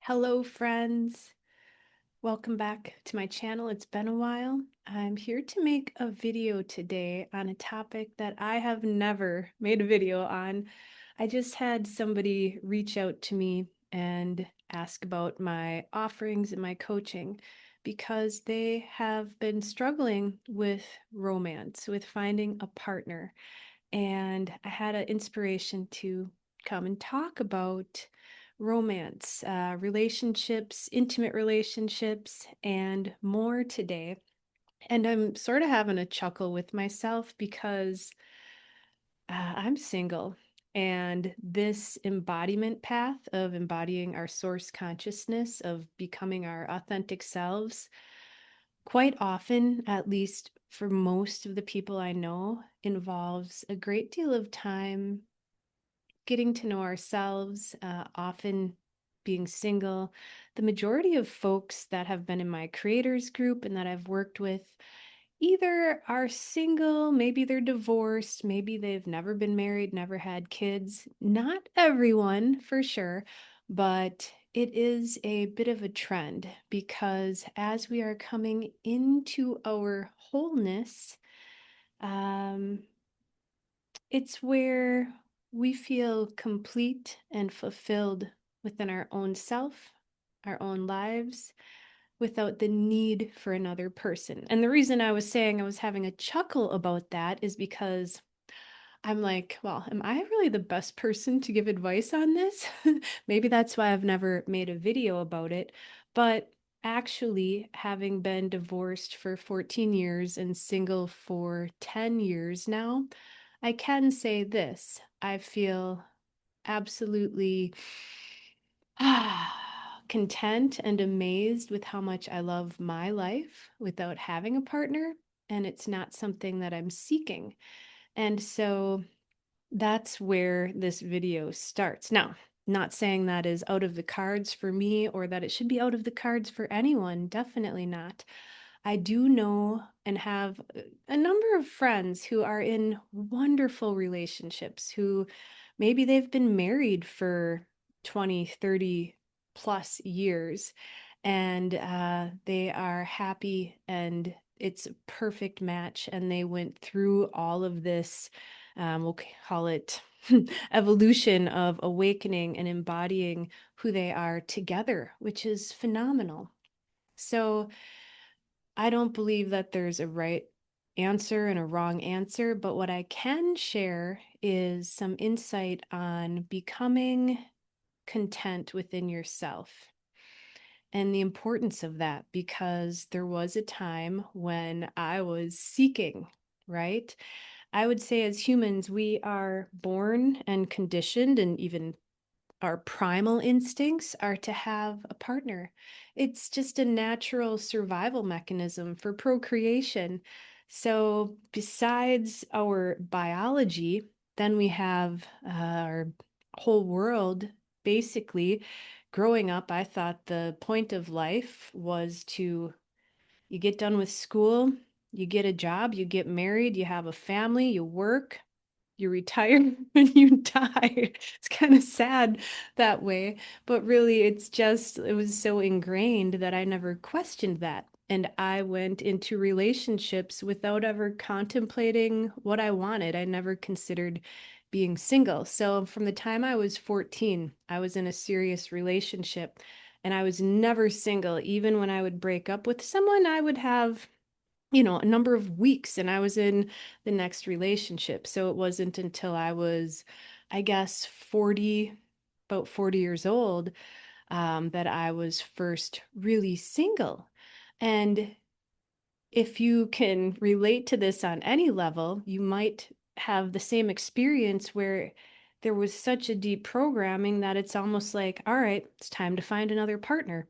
Hello, friends. Welcome back to my channel. It's been a while. I'm here to make a video today on a topic that I have never made a video on. I just had somebody reach out to me and ask about my offerings and my coaching because they have been struggling with romance, with finding a partner. And I had an inspiration to come and talk about romance, relationships, intimate relationships, and more today. And I'm sort of having a chuckle with myself because I'm single. And this embodiment path of embodying our source consciousness, of becoming our authentic selves, quite often, at least for most of the people I know, involves a great deal of time getting to know ourselves, often being single. The majority of folks that have been in my creators group and that I've worked with either are single, maybe they're divorced, maybe they've never been married, never had kids. Not everyone, for sure, but it is a bit of a trend because as we are coming into our wholeness, um, it's where we feel complete and fulfilled within our own self, our own lives, without the need for another person. And the reason I was saying I was having a chuckle about that is because I'm like, well, am I really the best person to give advice on this? Maybe that's why I've never made a video about it. But actually, having been divorced for 14 years and single for 10 years now, I can say this. I feel absolutely content and amazed with how much I love my life without having a partner. And it's not something that I'm seeking. And so that's where this video starts. Now, not saying that is out of the cards for me or that it should be out of the cards for anyone. Definitely not. I do know and have a number of friends who are in wonderful relationships, who maybe they've been married for 20, 30 plus years, and they are happy and it's a perfect match. And they went through all of this, we'll call it evolution of awakening and embodying who they are together, which is phenomenal. So, I don't believe that there's a right answer and a wrong answer, but what I can share is some insight on becoming content within yourself and the importance of that, because there was a time when I was seeking, right? I would say as humans, we are born and conditioned and even our primal instincts are to have a partner. It's just a natural survival mechanism for procreation. So, besides our biology, then we have our whole world. Basically, growing up, I thought the point of life was to you get done with school, you get a job, you get married, you have a family, you work, you retire and you die. It's kind of sad that way, but really it was so ingrained that I never questioned that. And I went into relationships without ever contemplating what I wanted. I never considered being single. So from the time I was 14, I was in a serious relationship and I was never single. Even when I would break up with someone, I would have a number of weeks and I was in the next relationship. So it wasn't until I was, I guess, 40, about 40 years old, that I was first really single. And if you can relate to this on any level, you might have the same experience where there was such a deep programming that it's almost like, all right, it's time to find another partner.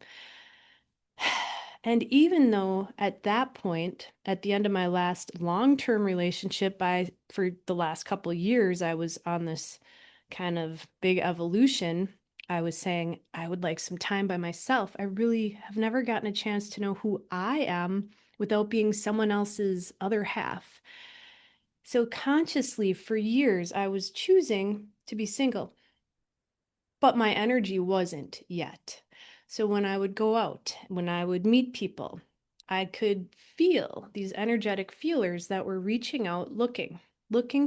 And even though at that point, at the end of my last long-term relationship, for the last couple of years, I was on this kind of big evolution. I was saying I would like some time by myself. I really have never gotten a chance to know who I am without being someone else's other half. So consciously, for years, I was choosing to be single, but my energy wasn't yet. So when I would go out, when I would meet people, I could feel these energetic feelers that were reaching out, looking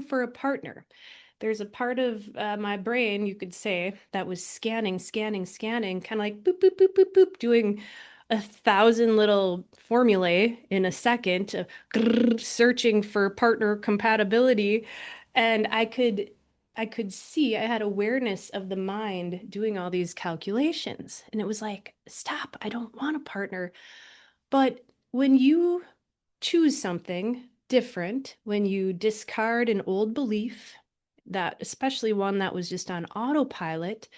for a partner. There's a part of my brain, you could say, that was scanning, scanning, scanning, kind of like boop, boop, boop, boop, boop, doing 1,000 little formulae in a second, searching for partner compatibility. And I could see, I had awareness of the mind doing all these calculations. And it was like, stop, I don't want a partner. But when you choose something different, when you discard an old belief, that especially one that was just on autopilot,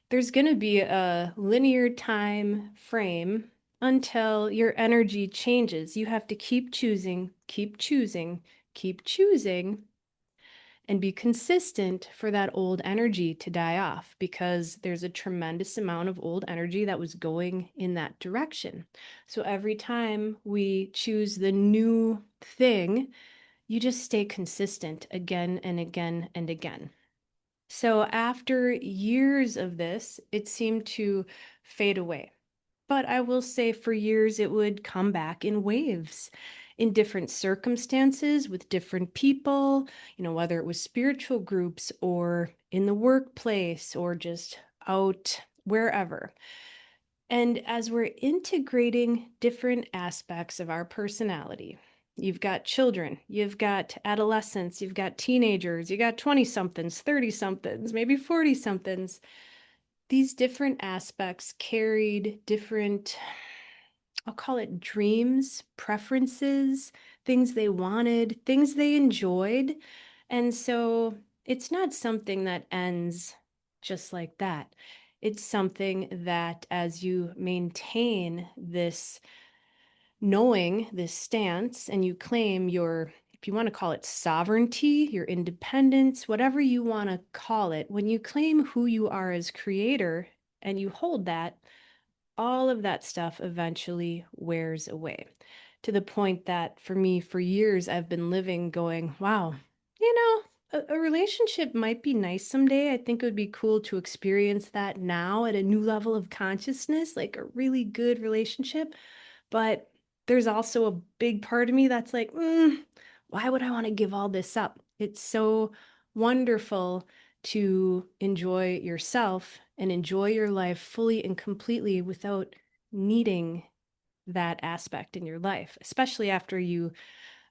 there's going to be a linear time frame until your energy changes. You have to keep choosing, keep choosing, keep choosing, and be consistent for that old energy to die off, because there's a tremendous amount of old energy that was going in that direction. So every time we choose the new thing, you just stay consistent again and again and again. So after years of this, it seemed to fade away. But I will say for years it would come back in waves, in different circumstances with different people, whether it was spiritual groups or in the workplace or just out wherever. And as we're integrating different aspects of our personality, you've got children, you've got adolescents, you've got teenagers, you got 20 somethings, 30 somethings, maybe 40 somethings. These different aspects carried different, I'll call it dreams, preferences, things they wanted, things they enjoyed. And so it's not something that ends just like that. It's something that as you maintain this knowing, this stance, and you claim your, if you want to call it sovereignty, your independence, whatever you want to call it, when you claim who you are as creator and you hold that, all of that stuff eventually wears away, to the point that for me, for years, I've been living going, wow, a relationship might be nice someday. I think it would be cool to experience that now at a new level of consciousness, like a really good relationship. But there's also a big part of me that's like, why would I want to give all this up? It's so wonderful to enjoy yourself and enjoy your life fully and completely without needing that aspect in your life, especially after you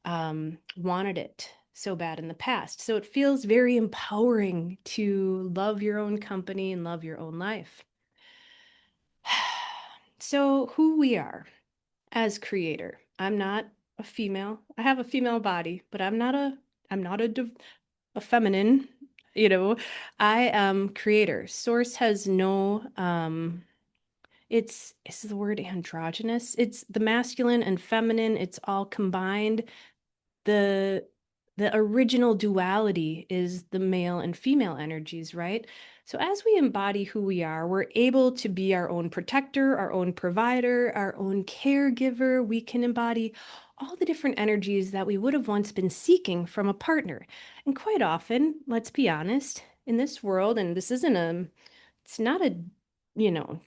wanted it so bad in the past. So it feels very empowering to love your own company and love your own life. So, who we are as creator. I'm not a female. I have a female body, but I'm not a feminine, you know. I am creator. Source has no it's is the word androgynous. It's the masculine and feminine, it's all combined. The the original duality is the male and female energies, right? So as we embody who we are, we're able to be our own protector, our own provider, our own caregiver. We can embody all the different energies that we would have once been seeking from a partner. And quite often, let's be honest, in this world, and this isn't it's not a, you know,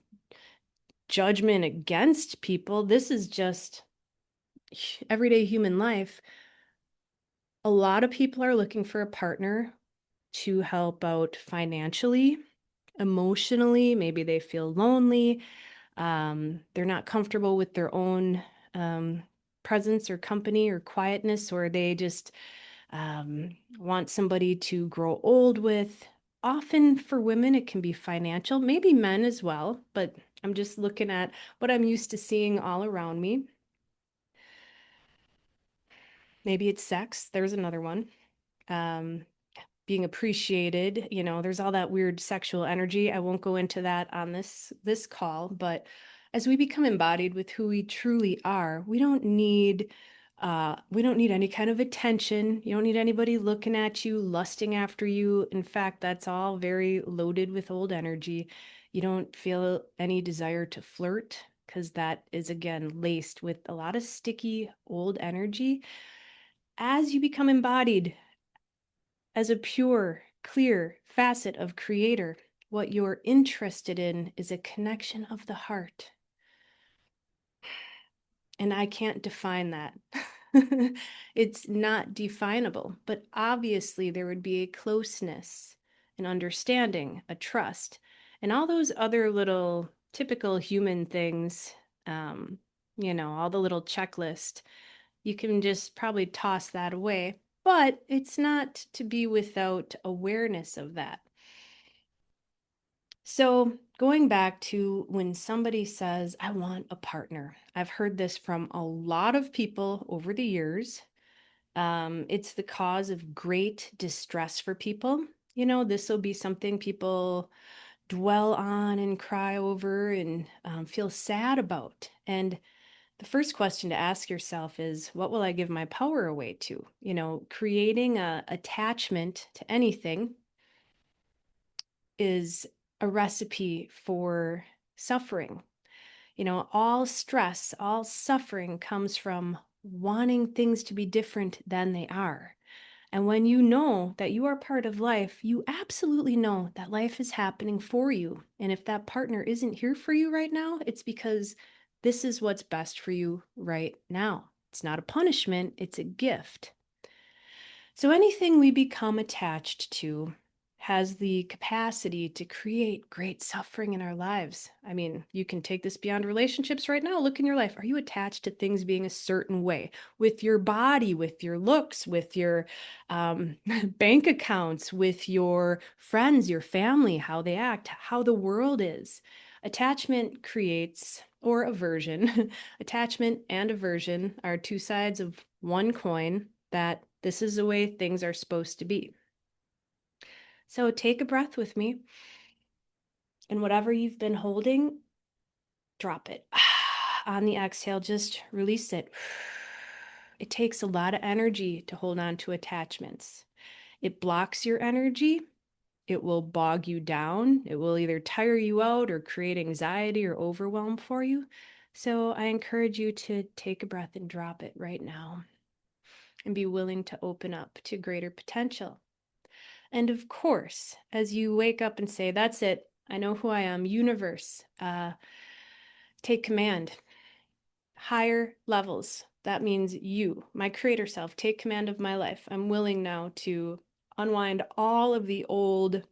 judgment against people. This is just everyday human life. A lot of people are looking for a partner to help out financially, emotionally. Maybe they feel lonely. They're not comfortable with their own presence or company or quietness, or they just want somebody to grow old with. Often for women, it can be financial, maybe men as well, but I'm just looking at what I'm used to seeing all around me. Maybe it's sex. There's another one. Um, Being appreciated, there's all that weird sexual energy. I won't go into that on this call, but as we become embodied with who we truly are, we don't need any kind of attention. You don't need anybody looking at you, lusting after you. In fact, that's all very loaded with old energy. You don't feel any desire to flirt, because that is again laced with a lot of sticky old energy. As you become embodied as a pure, clear facet of creator, What you're interested in is a connection of the heart. And I can't define that. It's not definable, but obviously there would be a closeness, an understanding, a trust, and all those other little typical human things, um, all the little checklist. You can just probably toss that away, but it's not to be without awareness of that. So, going back to when somebody says, I want a partner, I've heard this from a lot of people over the years. It's the cause of great distress for people. This will be something people dwell on and cry over and feel sad about. And the first question to ask yourself is, what will I give my power away to? Creating a attachment to anything is a recipe for suffering. All stress, all suffering comes from wanting things to be different than they are. And when you know that you are part of life, you absolutely know that life is happening for you. And if that partner isn't here for you right now, it's because this is what's best for you right now. It's not a punishment, it's a gift. So anything we become attached to has the capacity to create great suffering in our lives. I mean, you can take this beyond relationships right now. Look in your life. Are you attached to things being a certain way with your body, with your looks, with your bank accounts, with your friends, your family, how they act, how the world is? Attachment creates, or aversion, attachment and aversion are two sides of one coin, that this is the way things are supposed to be. So take a breath with me, and whatever you've been holding, drop it. On the exhale, just release it. It takes a lot of energy to hold on to attachments. It blocks your energy. It will bog you down. It will either tire you out or create anxiety or overwhelm for you. So I encourage you to take a breath and drop it right now and be willing to open up to greater potential. And of course, as you wake up and say, that's it, I know who I am, universe, take command. Higher levels. That means you, my creator self, take command of my life. I'm willing now to unwind all of the old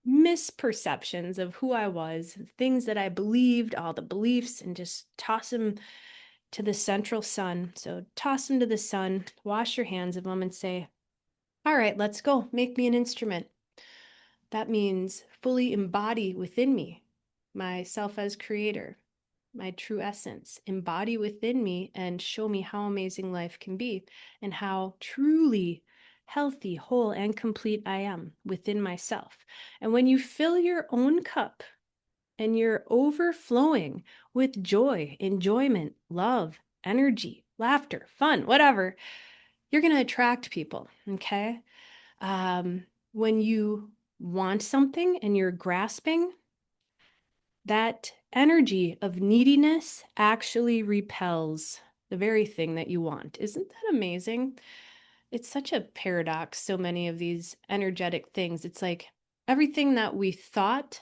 misperceptions of who I was, things that I believed, all the beliefs, and just toss them to the central sun. So toss them to the sun, wash your hands of them, and say, all right, let's go. Make me an instrument. That means fully embody within me myself as creator, my true essence, embody within me and show me how amazing life can be and how truly healthy, whole, and complete I am within myself. And when you fill your own cup and you're overflowing with joy, enjoyment, love, energy, laughter, fun, whatever, you're going to attract people, okay? When you want something and you're grasping, that energy of neediness actually repels the very thing that you want. Isn't that amazing? It's such a paradox, so many of these energetic things. It's like everything that we thought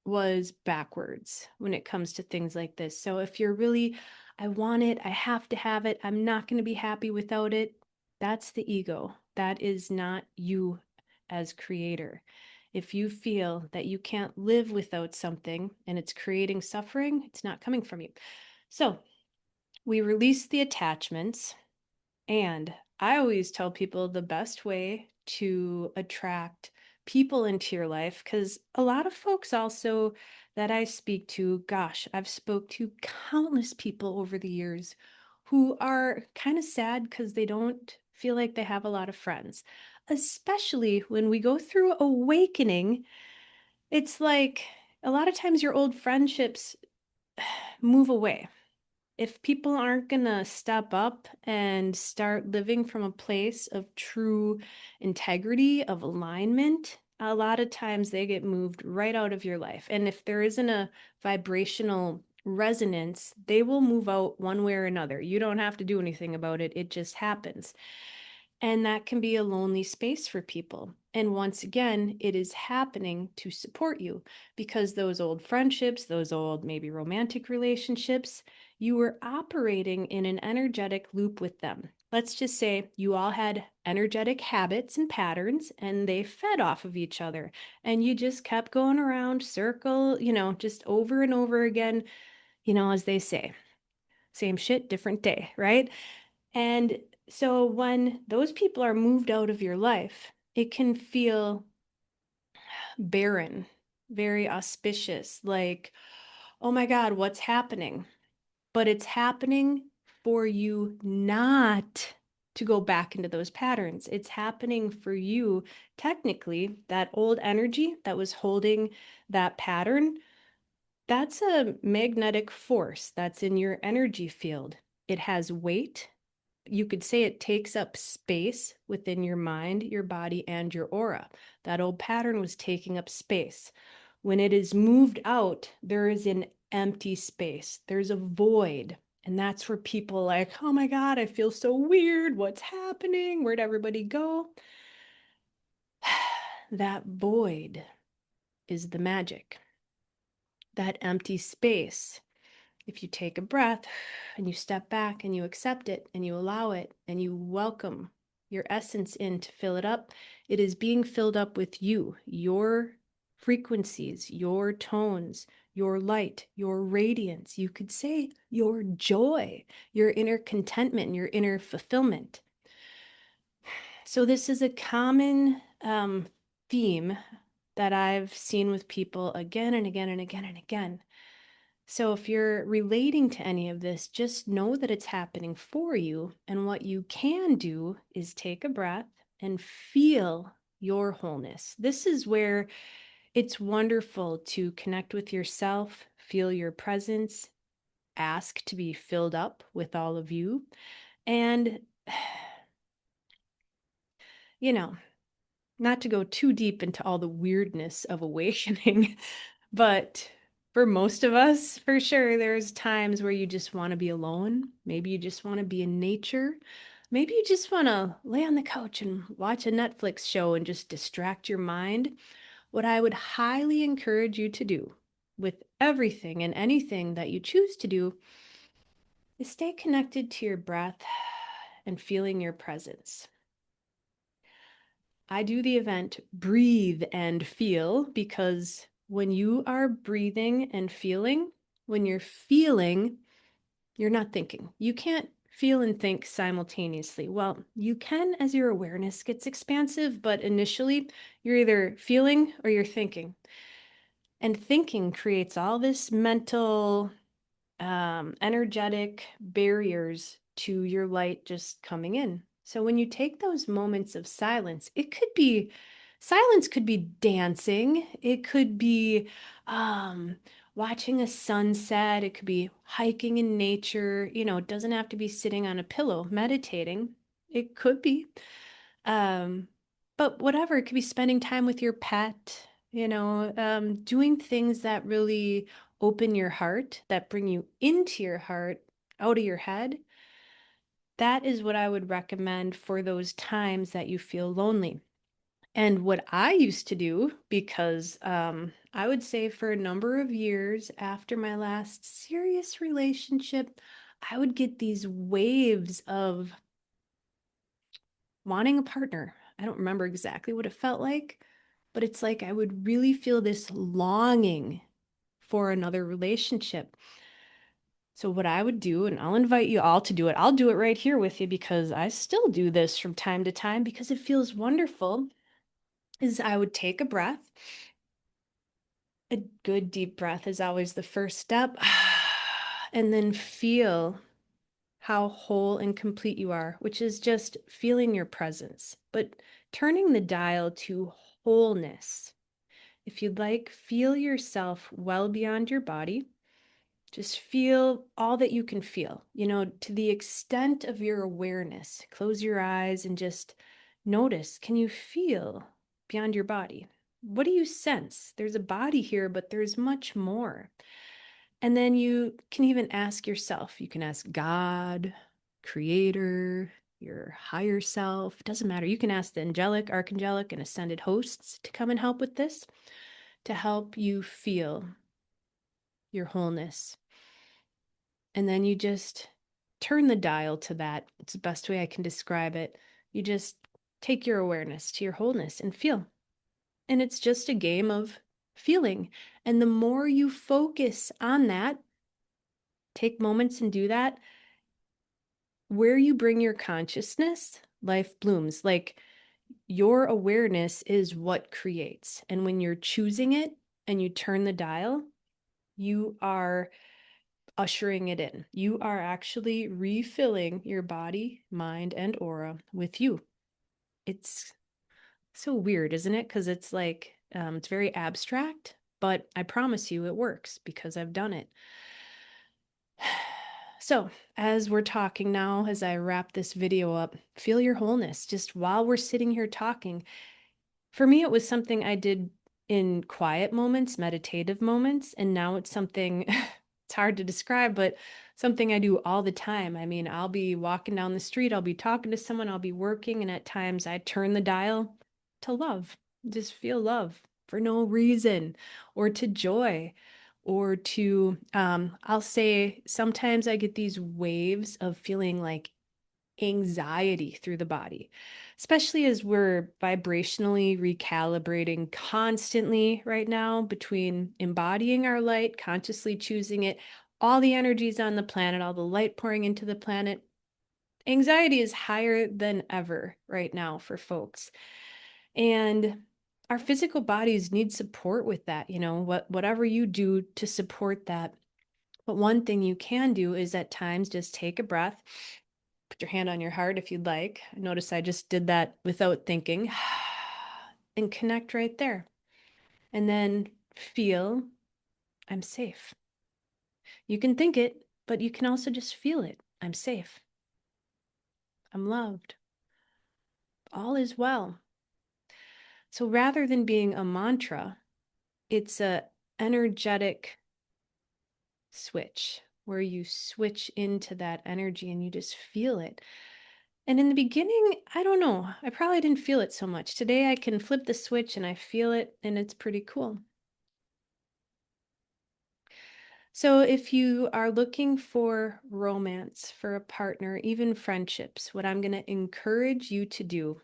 was backwards when it comes to things like this. So if you're really, I want it, I have to have it, I'm not going to be happy without it, that's the ego. That is not you as creator. If you feel that you can't live without something and it's creating suffering, it's not coming from you. So we release the attachments. And I always tell people the best way to attract people into your life, because a lot of folks also that I speak to, gosh, I've spoke to countless people over the years who are kind of sad because they don't feel like they have a lot of friends. Especially when we go through awakening, it's like a lot of times your old friendships move away. If people aren't going to step up and start living from a place of true integrity, of alignment, a lot of times they get moved right out of your life. And if there isn't a vibrational resonance, they will move out one way or another. You don't have to do anything about it, it just happens. And that can be a lonely space for people. And once again, it is happening to support you because those old friendships, those old maybe romantic relationships, you were operating in an energetic loop with them. Let's just say you all had energetic habits and patterns and they fed off of each other. And you just kept going around circle, just over and over again, as they say, same shit, different day, right? And so when those people are moved out of your life, it can feel barren, very auspicious, like, oh my God, what's happening? But it's happening for you not to go back into those patterns. It's happening for you, technically, that old energy that was holding that pattern. That's a magnetic force that's in your energy field. It has weight. You could say it takes up space within your mind, your body, and your aura. That old pattern was taking up space. When it is moved out, there is an empty space. There's a void. And that's where people are like, oh my God, I feel so weird. What's happening? Where'd everybody go? That void is the magic. That empty space. If you take a breath and you step back and you accept it and you allow it and you welcome your essence in to fill it up, it is being filled up with you, your frequencies, your tones, your light, your radiance. You could say your joy, your inner contentment, and your inner fulfillment. So, this is a common theme that I've seen with people again and again and again and again. So if you're relating to any of this, just know that it's happening for you. And what you can do is take a breath and feel your wholeness. This is where it's wonderful to connect with yourself, feel your presence, ask to be filled up with all of you. And, you know, not to go too deep into all the weirdness of awakening, but for most of us, for sure, there's times where you just want to be alone. Maybe you just want to be in nature. Maybe you just want to lay on the couch and watch a Netflix show and just distract your mind. What I would highly encourage you to do with everything and anything that you choose to do is stay connected to your breath and feeling your presence. I do the event Breathe and Feel because when you are breathing and feeling, when you're feeling, you're not thinking. You can't feel and think simultaneously. Well, you can as your awareness gets expansive, but initially you're either feeling or you're thinking. And thinking creates all this mental energetic barriers to your light just coming in. So when you take those moments of silence, silence could be dancing, it could be watching a sunset, it could be hiking in nature, it doesn't have to be sitting on a pillow meditating. It could be. Um, but whatever, it could be spending time with your pet, doing things that really open your heart, that bring you into your heart, out of your head. That is what I would recommend for those times that you feel lonely. And what I used to do, because I would say for a number of years after my last serious relationship, I would get these waves of wanting a partner. I don't remember exactly what it felt like, but it's like I would really feel this longing for another relationship. So, what I would do, and I'll invite you all to do it, I'll do it right here with you because I still do this from time to time because it feels wonderful, is I would take a breath. A good deep breath is always the first step. And then feel how whole and complete you are, which is just feeling your presence, but turning the dial to wholeness. If you'd like, feel yourself well beyond your body. Just feel all that you can feel, to the extent of your awareness. Close your eyes and just notice, can you feel beyond your body? What do you sense? There's a body here, but there's much more. And then you can even ask yourself, you can ask God, Creator, your higher self, doesn't matter. You can ask the angelic, archangelic, and ascended hosts to come and help with this, to help you feel your wholeness. And then you just turn the dial to that. It's the best way I can describe it. You just take your awareness to your wholeness and feel. And it's just a game of feeling. And the more you focus on that, take moments and do that, where you bring your consciousness, life blooms. Like your awareness is what creates. And when you're choosing it and you turn the dial, you are ushering it in. You are actually refilling your body, mind, and aura with you. It's so weird, isn't it? Because it's like, it's very abstract, but I promise you it works because I've done it. So, as we're talking now, as I wrap this video up, feel your wholeness just while we're sitting here talking. For me, it was something I did in quiet moments, meditative moments, and now it's something it's hard to describe, but something I do all the time. I mean, I'll be walking down the street, I'll be talking to someone, I'll be working, and at times I turn the dial to love, just feel love for no reason, or to joy, or to, I'll say sometimes I get these waves of feeling like anxiety through the body, especially as we're vibrationally recalibrating constantly right now between embodying our light, consciously choosing it, all the energies on the planet, all the light pouring into the planet. Anxiety is higher than ever right now for folks. And our physical bodies need support with that, whatever you do to support that. But one thing you can do is at times just take a breath. Put your hand on your heart if you'd like. Notice I just did that without thinking. And connect right there. And then feel I'm safe. You can think it, but you can also just feel it. I'm safe. I'm loved. All is well. So rather than being a mantra, it's a energetic switch where you switch into that energy and you just feel it. And in the beginning, I don't know, I probably didn't feel it so much. Today I can flip the switch and I feel it, and it's pretty cool. So if you are looking for romance, for a partner, even friendships, what I'm going to encourage you to do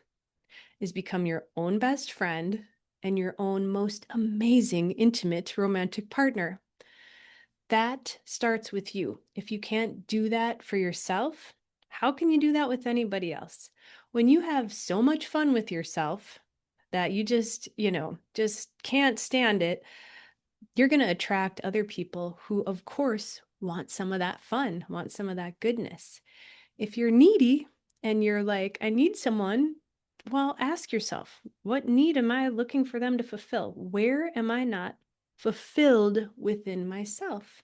is become your own best friend and your own most amazing, intimate, romantic partner. That starts with you. If you can't do that for yourself, how can you do that with anybody else? When you have so much fun with yourself that you just can't stand it, you're going to attract other people who, of course, want some of that fun, want some of that goodness. If you're needy and you're like, I need someone, well, ask yourself, what need am I looking for them to fulfill? Where am I not fulfilled within myself?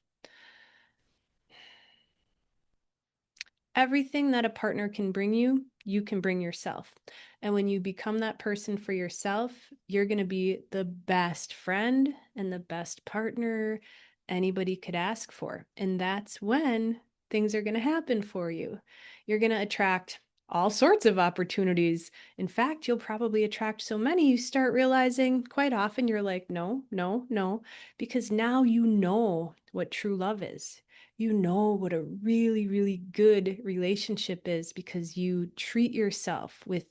Everything that a partner can bring you, you can bring yourself. And when you become that person for yourself, you're going to be the best friend and the best partner anybody could ask for. And that's when things are going to happen for you. You're going to attract all sorts of opportunities. In fact, you'll probably attract so many, you start realizing quite often you're like, no, no, no, because now you know what true love is. You know what a really, really good relationship is because you treat yourself with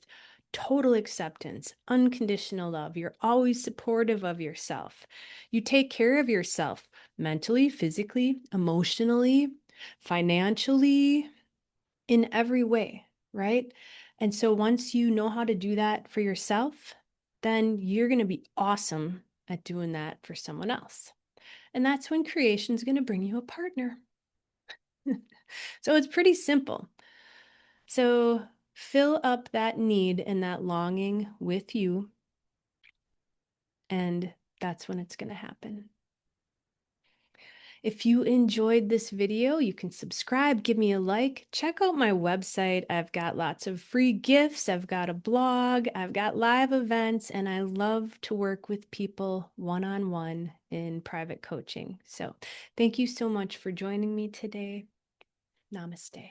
total acceptance, unconditional love. You're always supportive of yourself. You take care of yourself mentally, physically, emotionally, financially, in every way, right? And so once you know how to do that for yourself, then you're going to be awesome at doing that for someone else. And that's when creation's going to bring you a partner. So it's pretty simple. So fill up that need and that longing with you, and that's when it's going to happen. If you enjoyed this video, you can subscribe, give me a like, check out my website. I've got lots of free gifts. I've got a blog, I've got live events, and I love to work with people one-on-one in private coaching. So thank you so much for joining me today. Namaste.